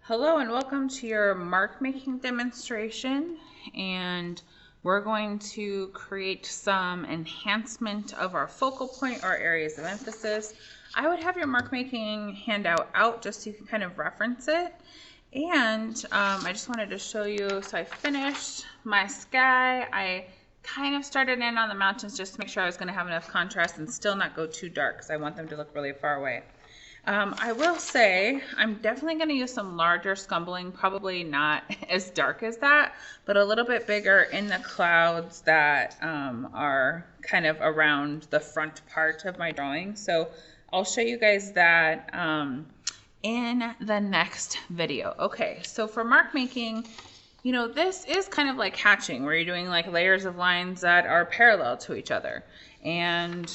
Hello and welcome to your mark making demonstration, and we're going to create some enhancement of our focal point or areas of emphasis. I would have your mark making handout out just so you can kind of reference it. And I just wanted to show you, so I finished my sky. I kind of started in on the mountains just to make sure I was going to have enough contrast and still not go too dark because I want them to look really far away. I will say I'm definitely going to use some larger scumbling, probably not as dark as that, but a little bit bigger in the clouds that are kind of around the front part of my drawing. So I'll show you guys that in the next video. Okay, so for mark making, you know, this is kind of like hatching where you're doing like layers of lines that are parallel to each other. And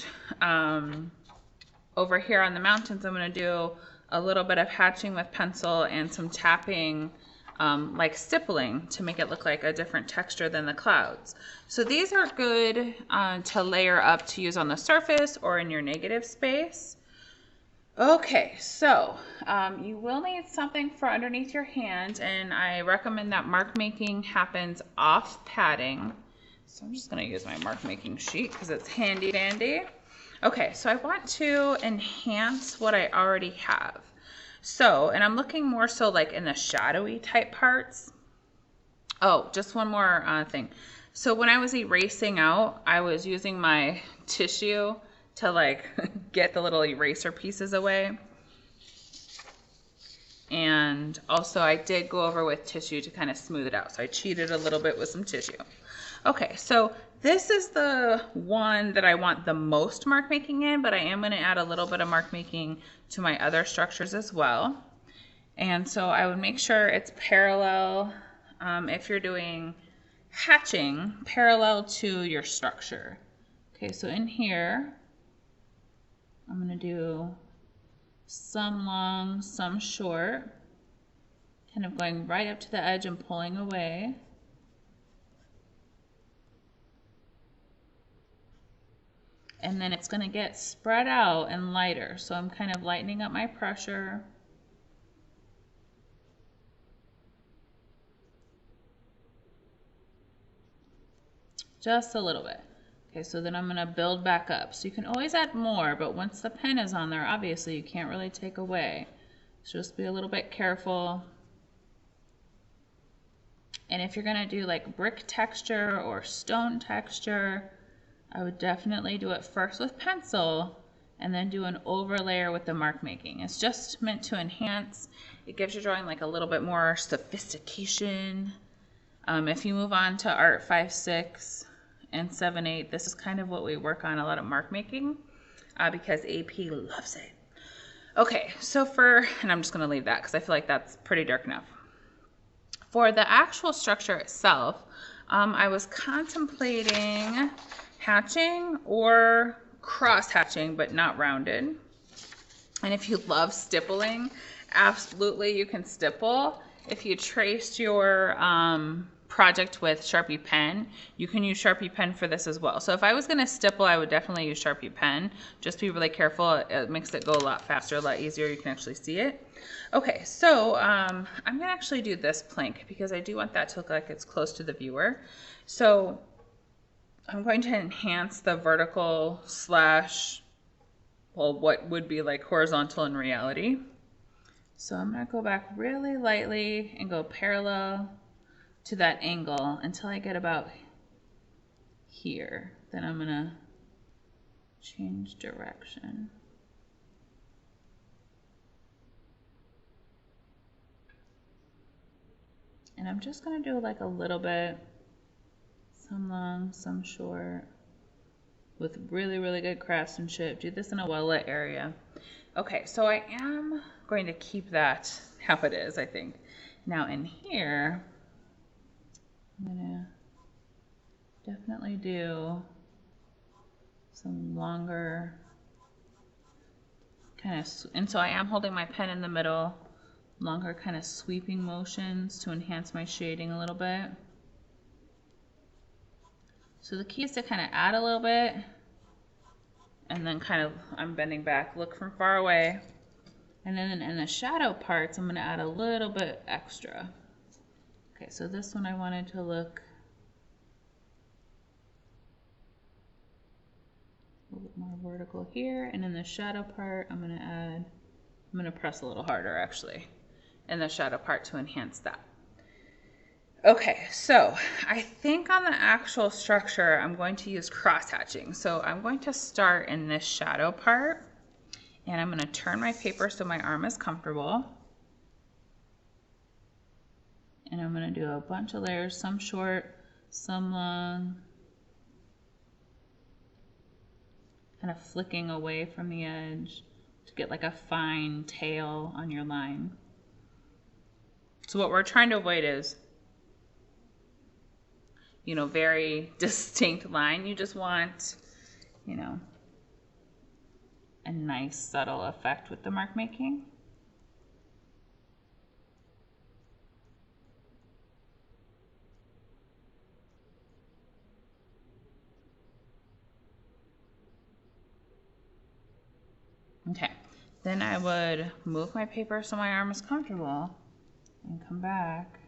over here on the mountains, I'm going to do a little bit of hatching with pencil and some tapping, like stippling, to make it look like a different texture than the clouds. So these are good to layer up to use on the surface or in your negative space. Okay, so you will need something for underneath your hand, and I recommend that mark making happens off padding. So I'm just going to use my mark making sheet because it's handy dandy. Okay, so I want to enhance what I already have. So, and I'm looking more so like in the shadowy type parts. Oh, just one more thing. So when I was erasing out, I was using my tissue to like get the little eraser pieces away. And also I did go over with tissue to kind of smooth it out. So I cheated a little bit with some tissue. Okay, so this is the one that I want the most mark making in, but I am going to add a little bit of mark making to my other structures as well. And so I would make sure it's parallel, if you're doing hatching, parallel to your structure. Okay, so in here, I'm going to do some long, some short, kind of going right up to the edge and pulling away. And then it's going to get spread out and lighter. So I'm kind of lightening up my pressure. Just a little bit. Okay, so then I'm going to build back up. So you can always add more, but once the pen is on there, obviously you can't really take away. So just be a little bit careful. And if you're going to do like brick texture or stone texture, I would definitely do it first with pencil and then do an overlayer with the mark making. It's just meant to enhance. It gives your drawing like a little bit more sophistication. If you move on to Art 5-6 and 7-8, this is kind of what we work on, a lot of mark making, because AP loves it. Okay, so and I'm just going to leave that because I feel like that's pretty dark enough. For the actual structure itself, I was contemplating hatching or cross hatching, but not rounded. And if you love stippling, absolutely you can stipple. If you traced your project with Sharpie pen, you can use Sharpie pen for this as well. So if I was going to stipple, I would definitely use Sharpie pen. Just be really careful. It makes it go a lot faster, a lot easier. You can actually see it. Okay, so I'm going to actually do this plank because I do want that to look like it's close to the viewer. So I'm going to enhance the vertical slash, well, what would be like horizontal in reality. So I'm going to go back really lightly and go parallel to that angle until I get about here. Then I'm going to change direction. And I'm just going to do like a little bit, some long, some short, with really, really good craftsmanship. Do this in a well-lit area. Okay, so I am going to keep that how it is, I think. Now in here, I'm going to definitely do some longer kind of, and so I am holding my pen in the middle, longer kind of sweeping motions to enhance my shading a little bit. So the key is to kind of add a little bit and then kind of, I'm bending back, look from far away, And then in the shadow parts, I'm going to add a little bit extra. Okay, so this one I wanted to look a little bit more vertical here. And in the shadow part, I'm going to press a little harder actually in the shadow part to enhance that. Okay, so I think on the actual structure, I'm going to use cross-hatching. So I'm going to start in this shadow part, and I'm going to turn my paper so my arm is comfortable. And I'm going to do a bunch of layers, some short, some long, kind of flicking away from the edge to get like a fine tail on your line. So what we're trying to avoid is, you know, very distinct line. You just want, you know, a nice subtle effect with the mark making. Okay, then I would move my paper so my arm is comfortable and come back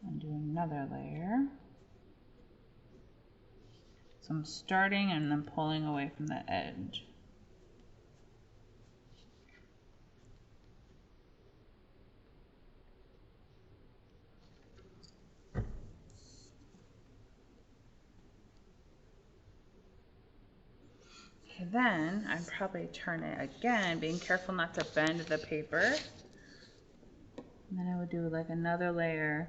and do another layer. So I'm starting and then pulling away from the edge. Okay, then I'd probably turn it again, being careful not to bend the paper. And then I would do like another layer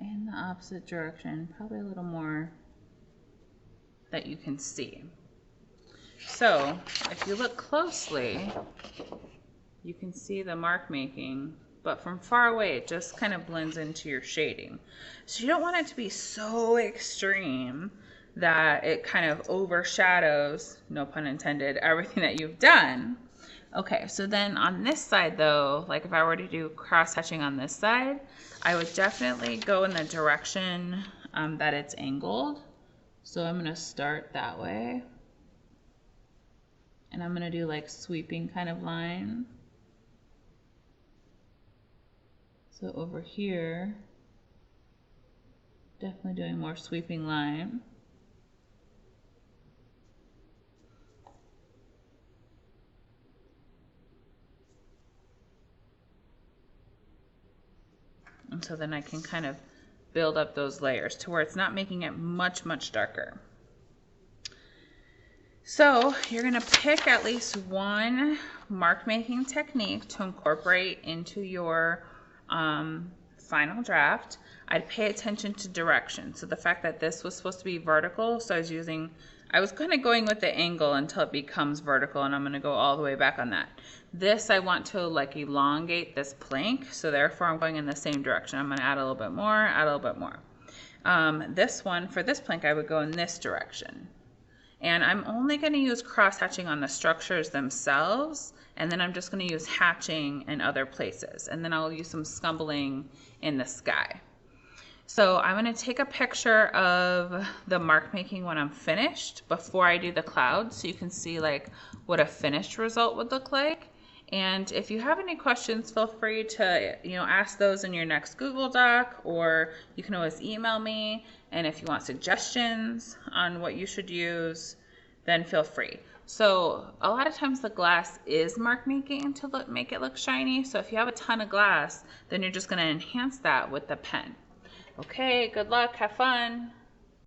in the opposite direction, probably a little more that you can see. So if you look closely, you can see the mark making, but from far away it just kind of blends into your shading. So you don't want it to be so extreme that it kind of overshadows, no pun intended, everything that you've done. Okay, so then on this side though, like if I were to do cross-hatching on this side, I would definitely go in the direction that it's angled. So I'm gonna start that way. And I'm gonna do like sweeping kind of line. So over here, definitely doing more sweeping line. And so then I can kind of build up those layers to where it's not making it much, much darker. So you're gonna pick at least one mark making technique to incorporate into your final draft. I'd pay attention to direction. So the fact that this was supposed to be vertical, so I was kind of going with the angle until it becomes vertical, and I'm gonna go all the way back on that. This, I want to like elongate this plank, so therefore I'm going in the same direction. I'm gonna add a little bit more, add a little bit more. This one, for this plank, I would go in this direction. And I'm only gonna use cross hatching on the structures themselves, and then I'm just gonna use hatching in other places. And then I'll use some scumbling in the sky. So I'm gonna take a picture of the mark making when I'm finished before I do the clouds, so you can see like what a finished result would look like. And if you have any questions, feel free to ask those in your next Google Doc, or you can always email me. And if you want suggestions on what you should use, then feel free. So a lot of times the glass is mark making to make it look shiny. So if you have a ton of glass, then you're just gonna enhance that with the pen. Okay, good luck, have fun.